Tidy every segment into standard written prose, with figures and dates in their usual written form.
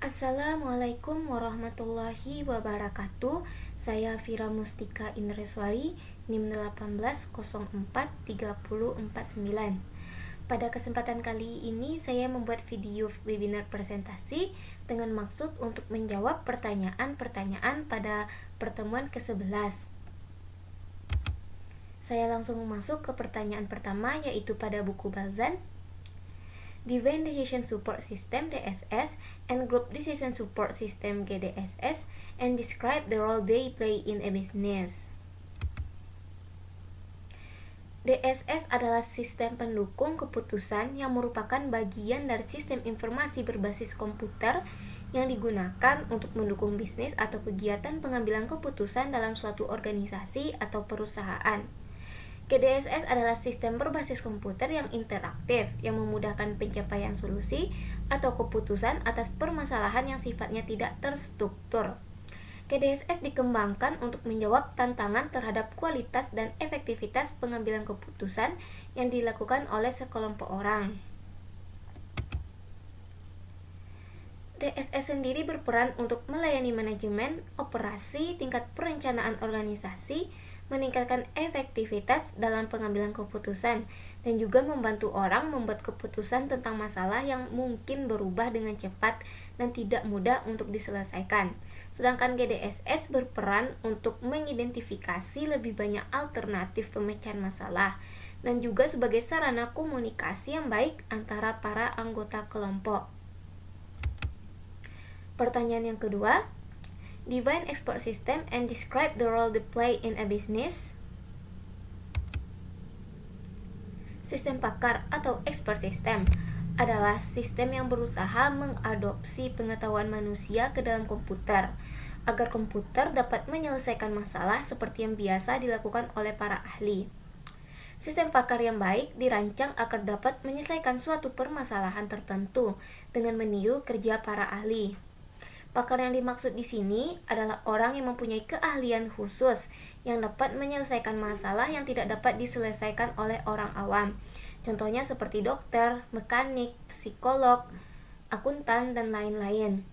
Assalamualaikum warahmatullahi wabarakatuh. Saya Vira Mustika Indreswari, NIM 18043049. Pada kesempatan kali ini saya membuat video webinar presentasi dengan maksud untuk menjawab pertanyaan-pertanyaan pada pertemuan ke-11. Saya langsung masuk ke pertanyaan pertama, yaitu pada buku Balzan. Define Decision Support System (DSS) and Group Decision Support System (GDSS) and describe the role they play in a business. DSS adalah sistem pendukung keputusan yang merupakan bagian dari sistem informasi berbasis komputer yang digunakan untuk mendukung bisnis atau kegiatan pengambilan keputusan dalam suatu organisasi atau perusahaan. GDSS adalah sistem berbasis komputer yang interaktif, yang memudahkan pencapaian solusi atau keputusan atas permasalahan yang sifatnya tidak terstruktur. GDSS dikembangkan untuk menjawab tantangan terhadap kualitas dan efektivitas pengambilan keputusan yang dilakukan oleh sekelompok orang. DSS sendiri berperan untuk melayani manajemen, operasi, tingkat perencanaan organisasi, meningkatkan efektivitas dalam pengambilan keputusan, dan juga membantu orang membuat keputusan tentang masalah yang mungkin berubah dengan cepat dan tidak mudah untuk diselesaikan. Sedangkan GDSS berperan untuk mengidentifikasi lebih banyak alternatif pemecahan masalah, dan juga sebagai sarana komunikasi yang baik antara para anggota kelompok. Pertanyaan yang kedua, define expert system and describe the role they play in a business. Sistem pakar atau expert system adalah sistem yang berusaha mengadopsi pengetahuan manusia ke dalam komputer agar komputer dapat menyelesaikan masalah seperti yang biasa dilakukan oleh para ahli. Sistem pakar yang baik dirancang agar dapat menyelesaikan suatu permasalahan tertentu dengan meniru kerja para ahli. Pakar yang dimaksud di sini adalah orang yang mempunyai keahlian khusus yang dapat menyelesaikan masalah yang tidak dapat diselesaikan oleh orang awam. Contohnya seperti dokter, mekanik, psikolog, akuntan, dan lain-lain.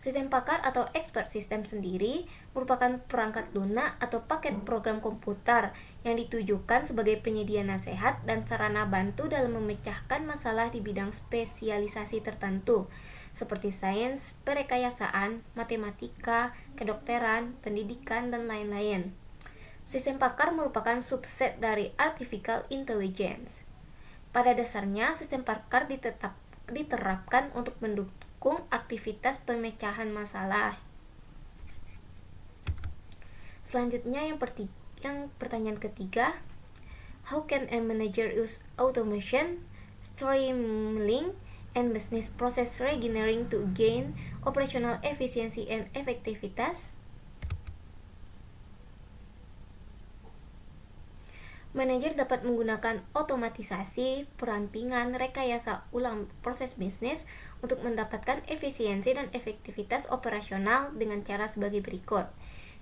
Sistem pakar atau expert system sendiri merupakan perangkat lunak atau paket program komputer yang ditujukan sebagai penyedia nasihat dan sarana bantu dalam memecahkan masalah di bidang spesialisasi tertentu seperti sains, perekayasaan, matematika, kedokteran, pendidikan, dan lain-lain. Sistem pakar merupakan subset dari artificial intelligence. Pada dasarnya, sistem pakar diterapkan untuk mendukung aktivitas pemecahan masalah. Selanjutnya yang pertanyaan ketiga, how can a manager use automation, streamlining, and business process reengineering to gain operational efficiency and effectiveness? Manajer dapat menggunakan otomatisasi, perampingan, rekayasa ulang proses bisnis untuk mendapatkan efisiensi dan efektivitas operasional dengan cara sebagai berikut.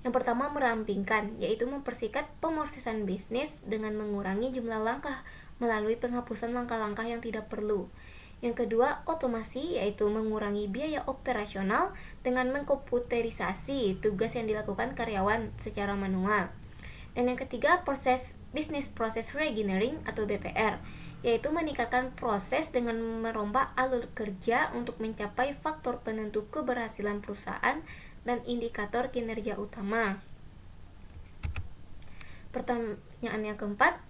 Yang pertama, merampingkan, yaitu mempersingkat pemrosesan bisnis dengan mengurangi jumlah langkah melalui penghapusan langkah-langkah yang tidak perlu. Yang kedua, otomasi, yaitu mengurangi biaya operasional dengan mengkomputerisasi tugas yang dilakukan karyawan secara manual. Dan yang ketiga, business process reengineering atau BPR, yaitu meningkatkan proses dengan merombak alur kerja untuk mencapai faktor penentu keberhasilan perusahaan dan indikator kinerja utama. Pertanyaan yang keempat,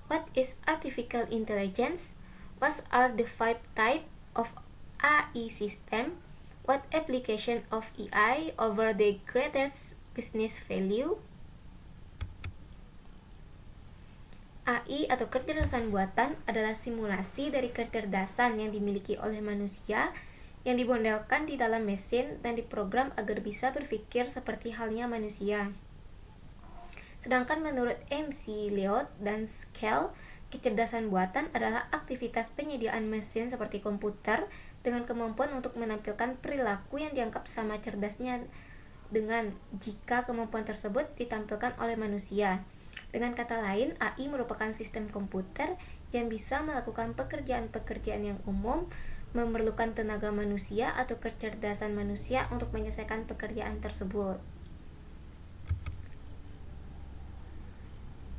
what is artificial intelligence? What are the 5 types of AI system? What application of AI over the greatest business value? AI atau kecerdasan buatan adalah simulasi dari kecerdasan yang dimiliki oleh manusia yang dimodelkan di dalam mesin dan diprogram agar bisa berpikir seperti halnya manusia. Sedangkan menurut McLeod dan Skell, kecerdasan buatan adalah aktivitas penyediaan mesin seperti komputer dengan kemampuan untuk menampilkan perilaku yang dianggap sama cerdasnya dengan jika kemampuan tersebut ditampilkan oleh manusia. Dengan kata lain, AI merupakan sistem komputer yang bisa melakukan pekerjaan-pekerjaan yang umum memerlukan tenaga manusia atau kecerdasan manusia untuk menyelesaikan pekerjaan tersebut.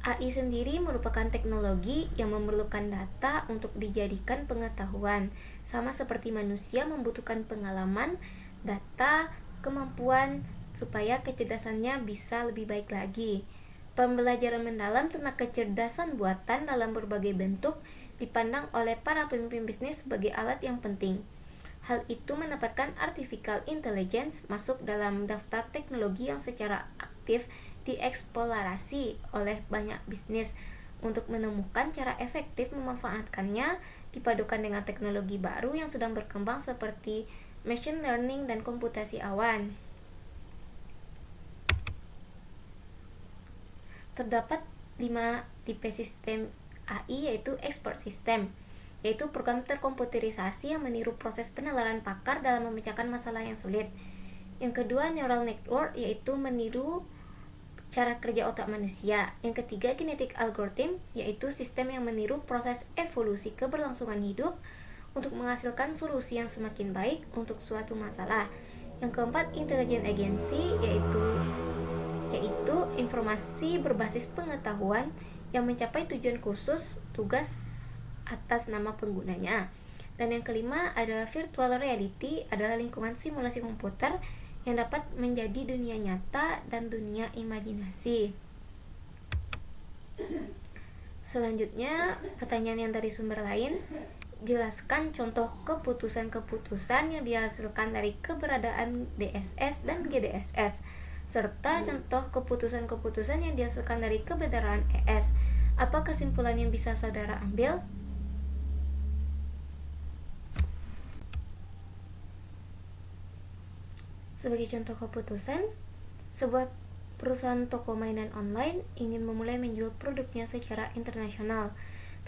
AI sendiri merupakan teknologi yang memerlukan data untuk dijadikan pengetahuan, sama seperti manusia membutuhkan pengalaman, data, kemampuan, supaya kecerdasannya bisa lebih baik lagi. Pembelajaran mendalam tentang kecerdasan buatan dalam berbagai bentuk dipandang oleh para pemimpin bisnis sebagai alat yang penting. Hal itu menempatkan artificial intelligence masuk dalam daftar teknologi yang secara aktif dieksplorasi oleh banyak bisnis untuk menemukan cara efektif memanfaatkannya, dipadukan dengan teknologi baru yang sedang berkembang seperti machine learning dan komputasi awan. Terdapat 5 tipe sistem AI, yaitu expert system, yaitu program terkomputerisasi yang meniru proses penalaran pakar dalam memecahkan masalah yang sulit. Yang kedua, neural network, yaitu meniru cara kerja otak manusia. Yang ketiga, genetic algorithm, yaitu sistem yang meniru proses evolusi keberlangsungan hidup untuk menghasilkan solusi yang semakin baik untuk suatu masalah. Yang keempat, intelligent agency, yaitu informasi berbasis pengetahuan yang mencapai tujuan khusus tugas atas nama penggunanya. Dan yang kelima, ada virtual reality, adalah lingkungan simulasi komputer yang dapat menjadi dunia nyata dan dunia imajinasi. Selanjutnya, pertanyaan yang dari sumber lain, jelaskan contoh keputusan-keputusan yang dihasilkan dari keberadaan DSS dan GDSS, serta contoh keputusan-keputusan yang dihasilkan dari keberadaan ES. Apa kesimpulan yang bisa saudara ambil? Sebagai contoh keputusan, sebuah perusahaan toko mainan online ingin memulai menjual produknya secara internasional,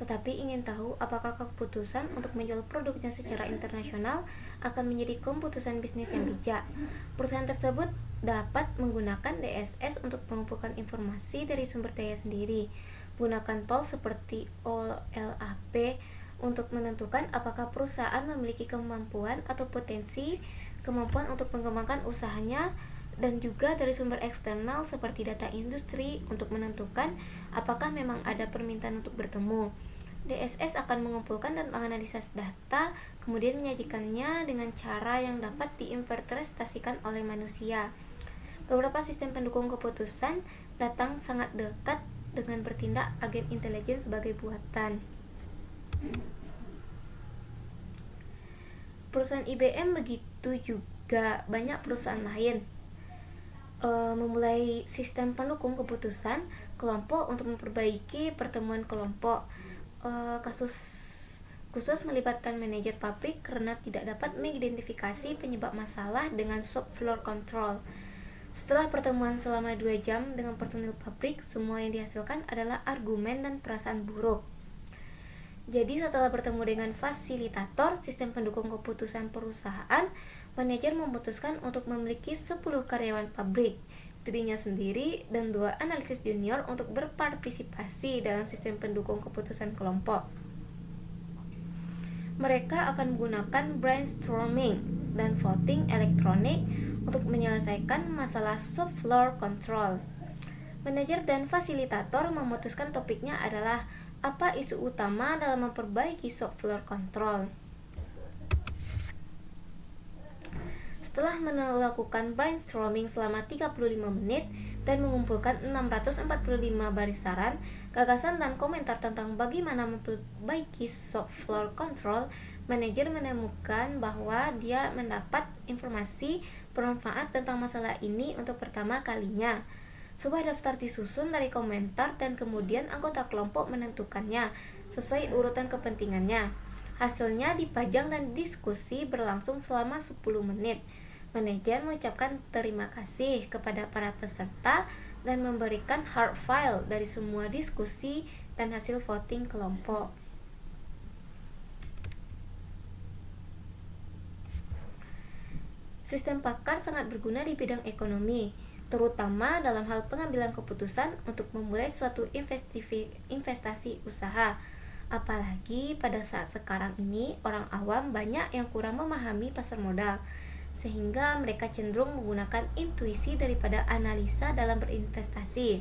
tetapi ingin tahu apakah keputusan untuk menjual produknya secara internasional akan menjadi keputusan bisnis yang bijak. Perusahaan tersebut dapat menggunakan DSS untuk mengumpulkan informasi dari sumber daya sendiri, menggunakan tool seperti OLAP untuk menentukan apakah perusahaan memiliki kemampuan atau kemampuan untuk mengembangkan usahanya, dan juga dari sumber eksternal seperti data industri untuk menentukan apakah memang ada permintaan untuk bertemu. DSS akan mengumpulkan dan menganalisis data, kemudian menyajikannya dengan cara yang dapat diinterpretasikan oleh manusia. Beberapa sistem pendukung keputusan datang sangat dekat dengan bertindak agen intelijen sebagai buatan. Perusahaan IBM, begitu juga banyak perusahaan lain, memulai sistem pendukung keputusan kelompok untuk memperbaiki pertemuan kelompok. Kasus khusus melibatkan manajer pabrik karena tidak dapat mengidentifikasi penyebab masalah dengan shop floor control. Setelah pertemuan selama 2 jam dengan personil pabrik, semua yang dihasilkan adalah argumen dan perasaan buruk. Jadi setelah bertemu dengan fasilitator sistem pendukung keputusan perusahaan, manajer memutuskan untuk memiliki 10 karyawan pabrik, dirinya sendiri, dan 2 analisis junior untuk berpartisipasi dalam sistem pendukung keputusan kelompok. Mereka akan menggunakan brainstorming dan voting elektronik untuk menyelesaikan masalah shop floor control. Manajer dan fasilitator memutuskan topiknya adalah apa isu utama dalam memperbaiki shop floor control. Setelah melakukan brainstorming selama 35 menit dan mengumpulkan 645 baris saran, gagasan dan komentar tentang bagaimana memperbaiki shop floor control, manajer menemukan bahwa dia mendapat informasi bermanfaat tentang masalah ini untuk pertama kalinya. Sebuah daftar disusun dari komentar dan kemudian anggota kelompok menentukannya sesuai urutan kepentingannya. Hasilnya dipajang dan diskusi berlangsung selama 10 menit. Manajer mengucapkan terima kasih kepada para peserta dan memberikan hard file dari semua diskusi dan hasil voting kelompok. Sistem pakar sangat berguna di bidang ekonomi, terutama dalam hal pengambilan keputusan untuk memulai suatu investasi usaha. Apalagi pada saat sekarang ini orang awam banyak yang kurang memahami pasar modal, sehingga mereka cenderung menggunakan intuisi daripada analisa dalam berinvestasi.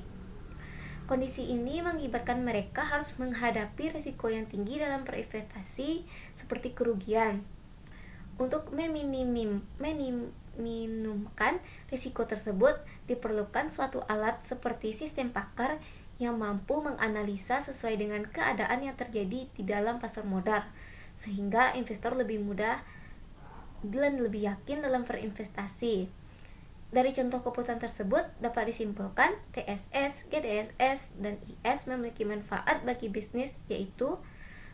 Kondisi ini mengakibatkan mereka harus menghadapi risiko yang tinggi dalam berinvestasi seperti kerugian. Untuk meminimumkan risiko tersebut, diperlukan suatu alat seperti sistem pakar yang mampu menganalisa sesuai dengan keadaan yang terjadi di dalam pasar modal, sehingga investor lebih mudah dan lebih yakin dalam berinvestasi. Dari contoh keputusan tersebut dapat disimpulkan TSS, GDSS, dan IS memiliki manfaat bagi bisnis, yaitu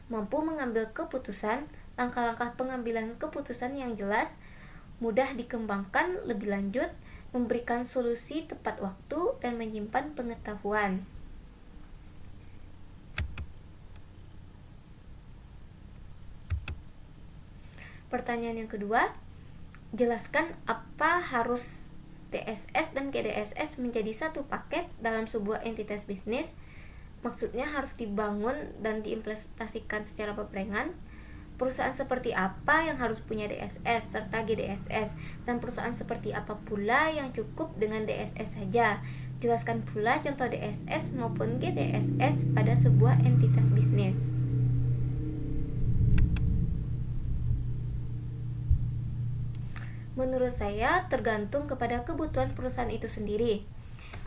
mampu mengambil keputusan, langkah-langkah pengambilan keputusan yang jelas, mudah dikembangkan lebih lanjut, memberikan solusi tepat waktu, dan menyimpan pengetahuan. Pertanyaan yang kedua, jelaskan apa harus TSS dan GDSS menjadi satu paket dalam sebuah entitas bisnis. Maksudnya harus dibangun dan diimplementasikan secara berbarengan. Perusahaan seperti apa yang harus punya DSS serta GDSS, dan perusahaan seperti apa pula yang cukup dengan DSS saja. Jelaskan pula contoh DSS maupun GDSS pada sebuah entitas bisnis. Menurut saya, tergantung kepada kebutuhan perusahaan itu sendiri.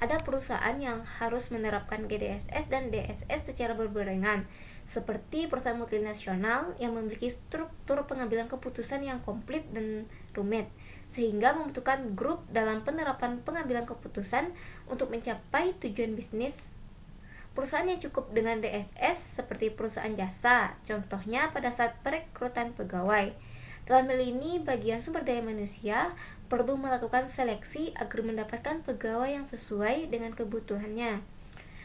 Ada perusahaan yang harus menerapkan GDSS dan DSS secara berbarengan, seperti perusahaan multinasional yang memiliki struktur pengambilan keputusan yang komplit dan rumit, sehingga membutuhkan grup dalam penerapan pengambilan keputusan untuk mencapai tujuan bisnis. Perusahaan yang cukup dengan DSS seperti perusahaan jasa, contohnya pada saat perekrutan pegawai. Dalam hal ini, bagian sumber daya manusia perlu melakukan seleksi agar mendapatkan pegawai yang sesuai dengan kebutuhannya.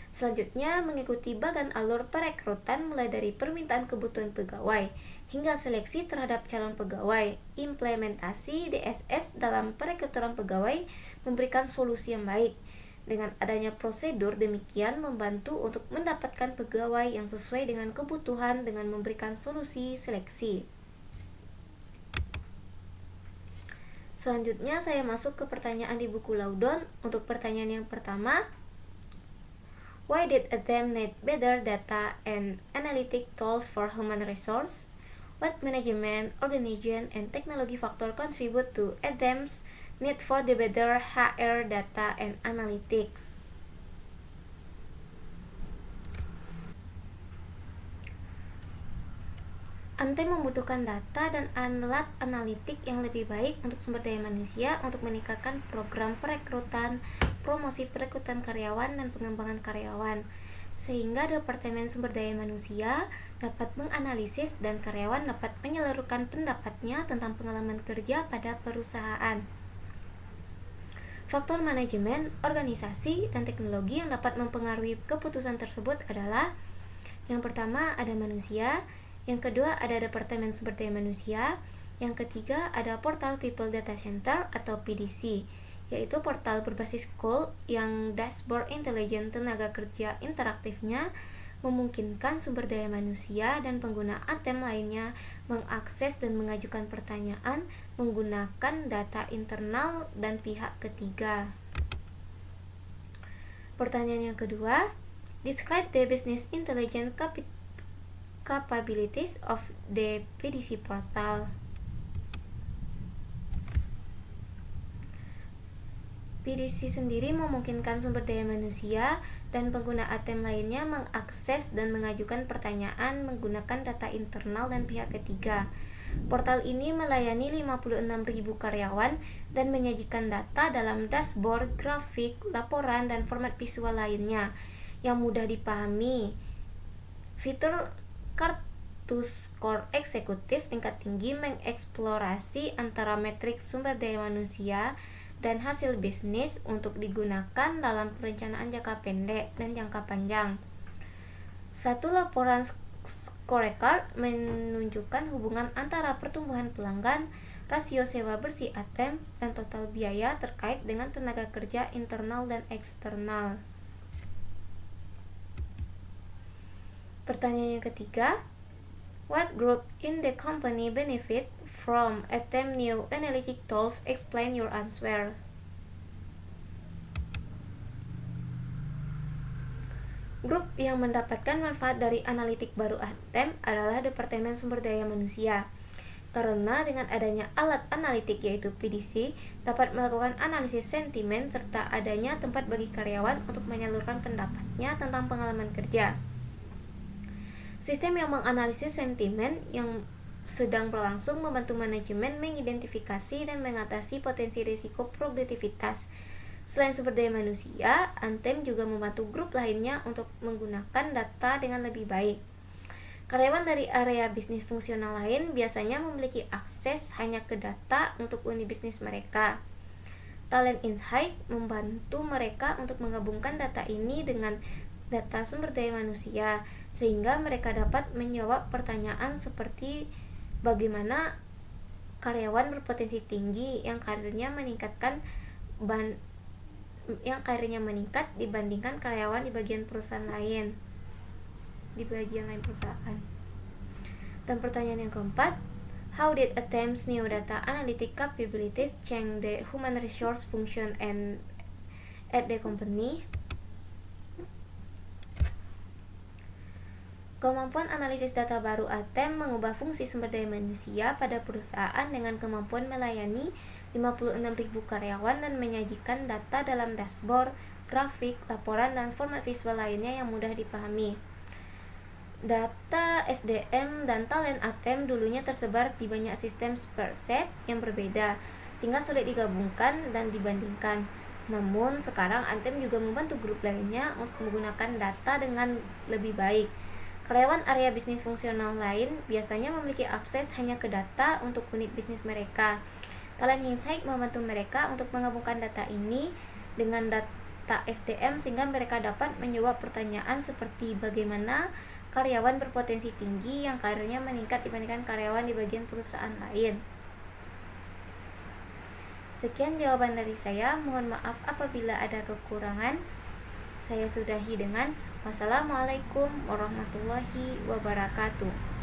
Selanjutnya, mengikuti bagan alur perekrutan mulai dari permintaan kebutuhan pegawai hingga seleksi terhadap calon pegawai. Implementasi DSS dalam perekrutan pegawai memberikan solusi yang baik. Dengan adanya prosedur demikian membantu untuk mendapatkan pegawai yang sesuai dengan kebutuhan dengan memberikan solusi seleksi. Selanjutnya saya masuk ke pertanyaan di buku Laudon. Untuk pertanyaan yang pertama, why did Adem need better data and analytic tools for human resource? What management, organization, and technology factor contribute to Adem's need for the better HR data and analytics? Ante membutuhkan data dan alat analitik yang lebih baik untuk sumber daya manusia untuk meningkatkan program perekrutan, promosi perekrutan karyawan, dan pengembangan karyawan, sehingga Departemen Sumber Daya Manusia dapat menganalisis dan karyawan dapat menyalurkan pendapatnya tentang pengalaman kerja pada perusahaan. Faktor manajemen, organisasi, dan teknologi yang dapat mempengaruhi keputusan tersebut adalah: yang pertama ada manusia, yang kedua ada Departemen Sumber Daya Manusia, yang ketiga ada portal People Data Center atau PDC, yaitu portal berbasis cloud yang dashboard intelijen tenaga kerja interaktifnya memungkinkan sumber daya manusia dan pengguna ATM lainnya mengakses dan mengajukan pertanyaan menggunakan data internal dan pihak ketiga. Pertanyaan yang kedua, describe the business intelligence capabilities of the PDC portal. PDC sendiri memungkinkan sumber daya manusia dan pengguna ATM lainnya mengakses dan mengajukan pertanyaan menggunakan data internal dan pihak ketiga. Portal ini melayani 56.000 karyawan dan menyajikan data dalam dashboard, grafik, laporan, dan format visual lainnya yang mudah dipahami. Fitur kartu skor eksekutif tingkat tinggi mengeksplorasi antara metrik sumber daya manusia dan hasil bisnis untuk digunakan dalam perencanaan jangka pendek dan jangka panjang. Satu laporan scorecard menunjukkan hubungan antara pertumbuhan pelanggan, rasio sewa bersih ATM, dan total biaya terkait dengan tenaga kerja internal dan eksternal. Pertanyaan yang ketiga, what group in the company benefit from attempt new analytic tools? Explain your answer. Grup yang mendapatkan manfaat dari analitik baru ATEM adalah Departemen Sumber Daya Manusia. Karena dengan adanya alat analitik yaitu PDC dapat melakukan analisis sentimen serta adanya tempat bagi karyawan untuk menyalurkan pendapatnya tentang pengalaman kerja. Sistem yang menganalisis sentimen yang sedang berlangsung membantu manajemen mengidentifikasi dan mengatasi potensi risiko produktivitas. Selain sumber daya manusia, ANTEM juga membantu grup lainnya untuk menggunakan data dengan lebih baik. Karyawan dari area bisnis fungsional lain biasanya memiliki akses hanya ke data untuk unit bisnis mereka. Talent Insight membantu mereka untuk menggabungkan data ini dengan data sumber daya manusia, sehingga mereka dapat menjawab pertanyaan seperti bagaimana karyawan berpotensi tinggi yang karirnya meningkat dibandingkan karyawan di bagian lain perusahaan. Dan pertanyaan yang keempat, how did ATEM's new data analytic capabilities change the human resource function at the company? Kemampuan analisis data baru ATEM mengubah fungsi sumber daya manusia pada perusahaan dengan kemampuan melayani 56.000 karyawan dan menyajikan data dalam dashboard, grafik, laporan, dan format visual lainnya yang mudah dipahami. Data SDM dan talent ATEM dulunya tersebar di banyak sistem spreadsheet yang berbeda, sehingga sulit digabungkan dan dibandingkan. Namun sekarang ATEM juga membantu grup lainnya untuk menggunakan data dengan lebih baik. Karyawan area bisnis fungsional lain biasanya memiliki akses hanya ke data untuk unit bisnis mereka. Talent Insight membantu mereka untuk menggabungkan data ini dengan data SDM sehingga mereka dapat menjawab pertanyaan seperti bagaimana karyawan berpotensi tinggi yang karirnya meningkat dibandingkan karyawan di bagian perusahaan lain. Sekian jawaban dari saya, mohon maaf apabila ada kekurangan. Saya sudahi dengan wassalamualaikum warahmatullahi wabarakatuh.